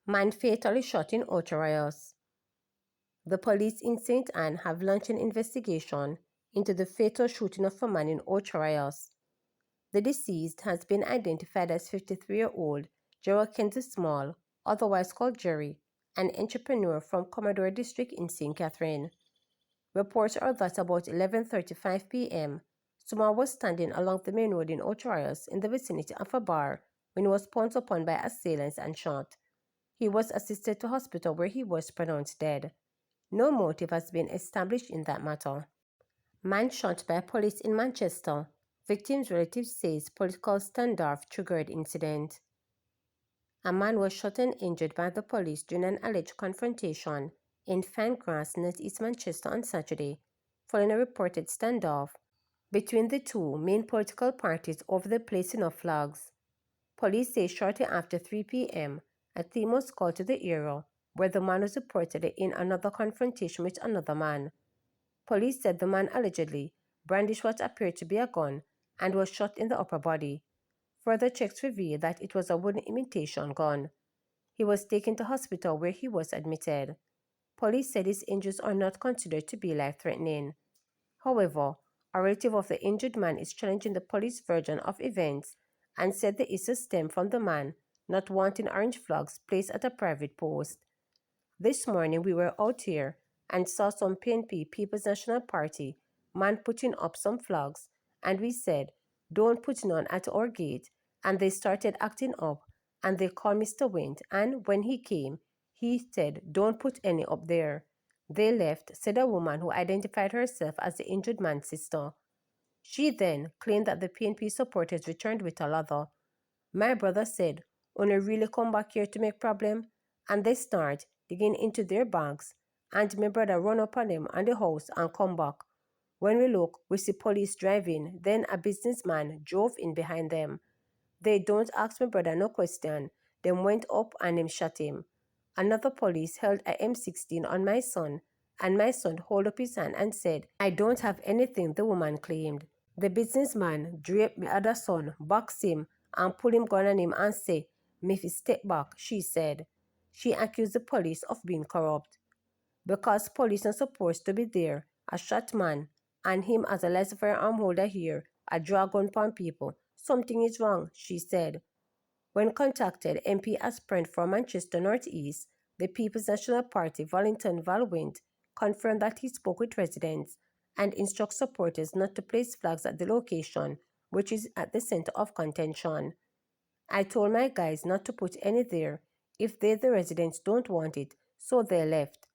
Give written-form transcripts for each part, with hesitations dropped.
Man fatally shot in Otterayos. The police in St. Anne have launched an investigation into the fatal shooting of a man in Otterayos. The deceased has been identified as 53-year-old Gerald Kenzie Small, otherwise called Jerry, an entrepreneur from Commodore District in St. Catherine. Reports are that about 11:35 p.m., Small was standing along the main road in Otterayos in the vicinity of a bar when he was pounced upon by assailants and shot. He was assisted to hospital where he was pronounced dead. No motive has been established in that matter. Man shot by police in Manchester. Victim's relatives says political standoff triggered incident. A man was shot and injured by the police during an alleged confrontation in Fangrass, northeast Manchester on Saturday, following a reported standoff between the two main political parties over the placing of flags. Police say shortly after 3 p.m., a team was called to the area where the man was reportedly in another confrontation with another man. Police said the man allegedly brandished what appeared to be a gun and was shot in the upper body. Further checks revealed that it was a wooden imitation gun. He was taken to hospital where he was admitted. Police said his injuries are not considered to be life-threatening. However, a relative of the injured man is challenging the police version of events and said the issue stemmed from the man not wanting orange flags placed at a private post. This morning we were out here and saw some PNP, People's National Party, man putting up some flags, and we said, don't put none at our gate, and they started acting up, and they called Mr. Wint, and when he came, he said, don't put any up there. They left, said a woman who identified herself as the injured man's sister. She then claimed that the PNP supporters returned with a lather. My brother said, "Only really come back here to make problem?" And they start digging into their bags, and my brother run up on them and the house and come back. When we look, we see police driving, then a businessman drove in behind them. They don't ask my brother no question, then went up and them shot him. Another police held a M16 on my son, and my son held up his hand and said, "I don't have anything," the woman claimed. The businessman draped my other son, boxed him, and pulled him gun on him and say, "Me fi step back," she said. She accused the police of being corrupt. Because police are supposed to be there, a shot man, and him as a license firearm holder here, a draw gun pon people. Something is wrong, she said. When contacted, MP aspirant for Manchester North East, the People's National Party, Valentin Valwint, confirmed that he spoke with residents and instructed supporters not to place flags at the location, which is at the center of contention. I told my guys not to put any there if they, the residents, don't want it, so they left.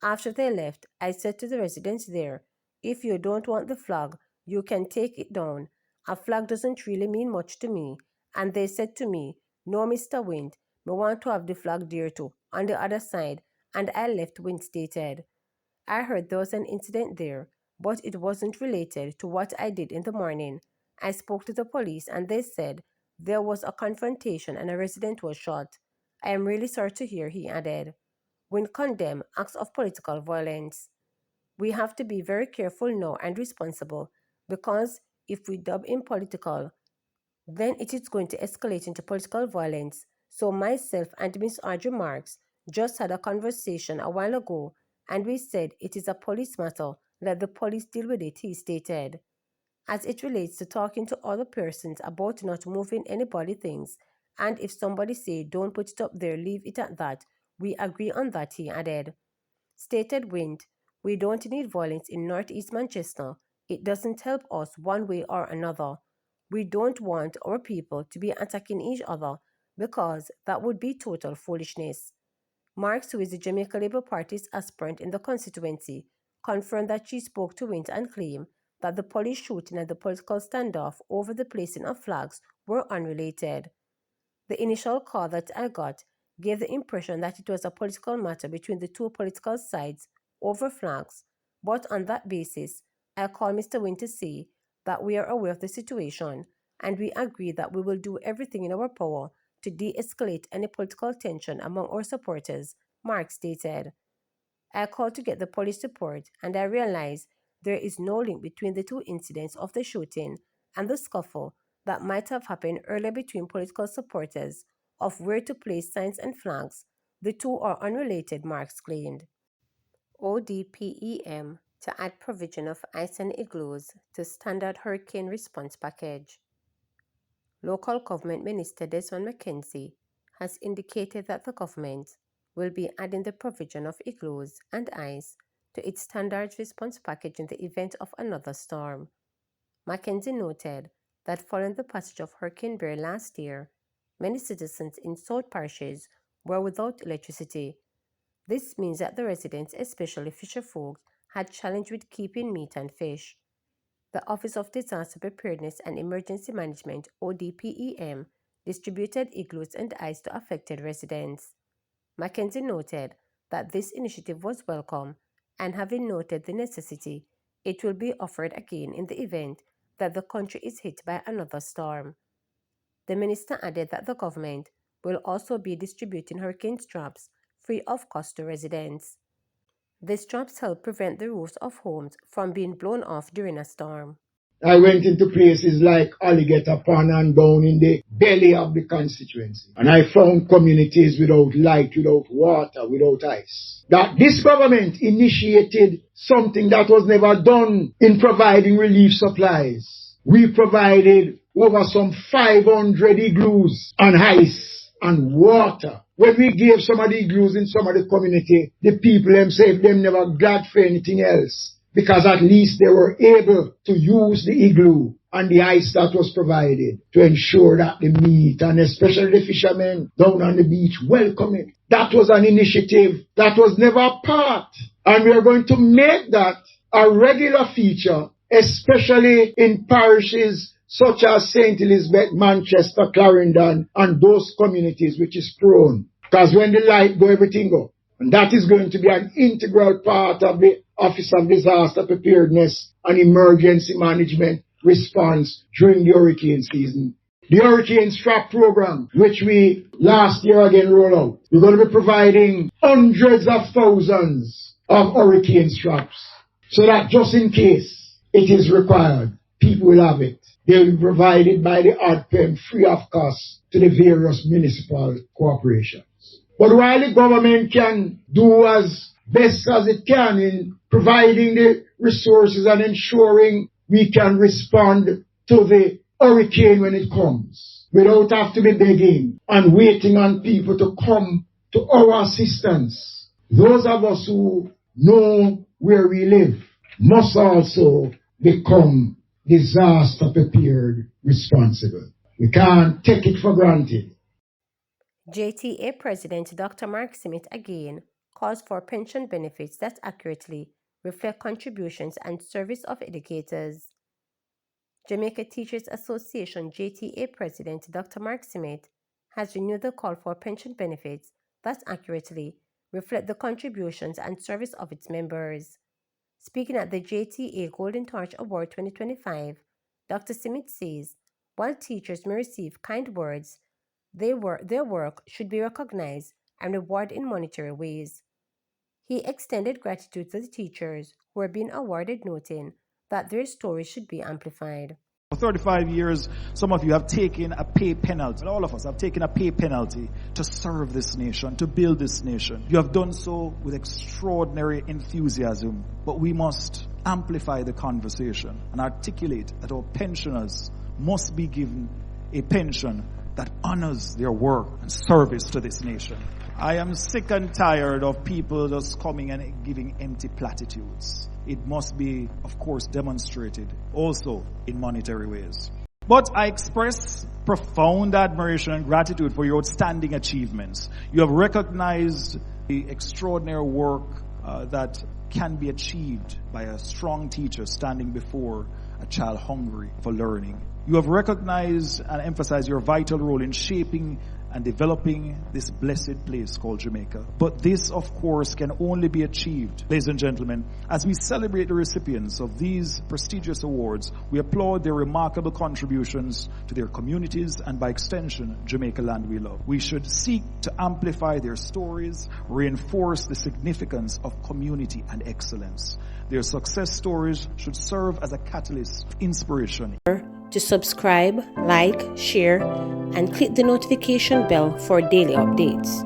After they left, I said to the residents there, if you don't want the flag, you can take it down. A flag doesn't really mean much to me. And they said to me, "No, Mr. Wint, we want to have the flag there too, on the other side," and I left, Wint stated. I heard there was an incident there, but it wasn't related to what I did in the morning. I spoke to the police and they said there was a confrontation and a resident was shot. I am really sorry to hear, he added. Wint condemned acts of political violence. We have to be very careful now and responsible, because if we dub in political, then it is going to escalate into political violence. So myself and Miss Audrey Marks just had a conversation a while ago, and we said it is a police matter, let the police deal with it, he stated. As it relates to talking to other persons about not moving anybody things, and if somebody say don't put it up there, leave it at that, we agree on that, he added. Stated Wint, we don't need violence in northeast Manchester. It doesn't help us one way or another. We don't want our people to be attacking each other because that would be total foolishness. Marks, who is the Jamaica Labour Party's aspirant in the constituency, confirmed that she spoke to Wint and claimed that the police shooting and the political standoff over the placing of flags were unrelated. The initial call that I got gave the impression that it was a political matter between the two political sides over flags, but on that basis, I called Mr. Wint to say that we are aware of the situation and we agree that we will do everything in our power to de-escalate any political tension among our supporters, Mark stated. I called to get the police report and I realized there is no link between the two incidents of the shooting and the scuffle that might have happened earlier between political supporters of where to place signs and flags. The two are unrelated, Marks claimed. ODPEM to add provision of ice and igloos to standard hurricane response package. Local Government Minister Desmond McKenzie has indicated that the government will be adding the provision of igloos and ice to its standard response package in the event of another storm. McKenzie noted that following the passage of Hurricane Bear last year, many citizens in South parishes were without electricity. This means that the residents, especially fisherfolk, had challenge with keeping meat and fish. The Office of Disaster Preparedness and Emergency Management, ODPEM, distributed igloos and ice to affected residents. McKenzie noted that this initiative was welcome, and having noted the necessity, it will be offered again in the event that the country is hit by another storm. The minister added that the government will also be distributing hurricane straps free of cost to residents. The straps help prevent the roofs of homes from being blown off during a storm. I went into places like Alligator Pond and down in the belly of the constituency. And I found communities without light, without water, without ice. That this government initiated something that was never done in providing relief supplies. We provided over some 500 igloos and ice and water. When we gave some of the igloos in some of the community, the people themselves, them never glad for anything else. Because at least they were able to use the igloo and the ice that was provided to ensure that the meat and especially the fishermen down on the beach welcome it. That was an initiative that was never a part. And we are going to make that a regular feature, especially in parishes such as St. Elizabeth, Manchester, Clarendon, and those communities which is prone. Because when the light go, everything go. And that is going to be an integral part of the Office of Disaster Preparedness and Emergency Management response during the hurricane season. The Hurricane Strap Program, which we last year again rolled out. We're going to be providing hundreds of thousands of hurricane straps so that just in case it is required, people will have it. They will be provided by the ODPEM free of cost to the various municipal corporations. But while the government can do as best as it can in providing the resources and ensuring we can respond to the hurricane when it comes, without have to be begging and waiting on people to come to our assistance, those of us who know where we live must also become disaster prepared responsible. We can't take it for granted. JTA President Dr. Mark Smith again calls for pension benefits that accurately reflect contributions and service of educators. Jamaica Teachers Association JTA President Dr. Mark Smith has renewed the call for pension benefits that accurately reflect the contributions and service of its members. Speaking at the JTA Golden Torch Award 2025, Dr. Smith says, while teachers may receive kind words, their work should be recognized and rewarded in monetary ways. He extended gratitude to the teachers who are being awarded, noting that their stories should be amplified. For 35 years, some of you have taken a pay penalty. All of us have taken a pay penalty to serve this nation, to build this nation. You have done so with extraordinary enthusiasm, but we must amplify the conversation and articulate that our pensioners must be given a pension that honors their work and service to this nation. I am sick and tired of people just coming and giving empty platitudes. It must be, of course, demonstrated also in monetary ways. But I express profound admiration and gratitude for your outstanding achievements. You have recognized the extraordinary work that can be achieved by a strong teacher standing before a child hungry for learning. You have recognized and emphasized your vital role in shaping and developing this blessed place called Jamaica. But this, of course, can only be achieved, ladies and gentlemen, as we celebrate the recipients of these prestigious awards. We applaud their remarkable contributions to their communities and, by extension, Jamaica land we love. We should seek to amplify their stories, reinforce the significance of community and excellence. Their success stories should serve as a catalyst of inspiration. To subscribe, like, share, and click the notification bell for daily updates.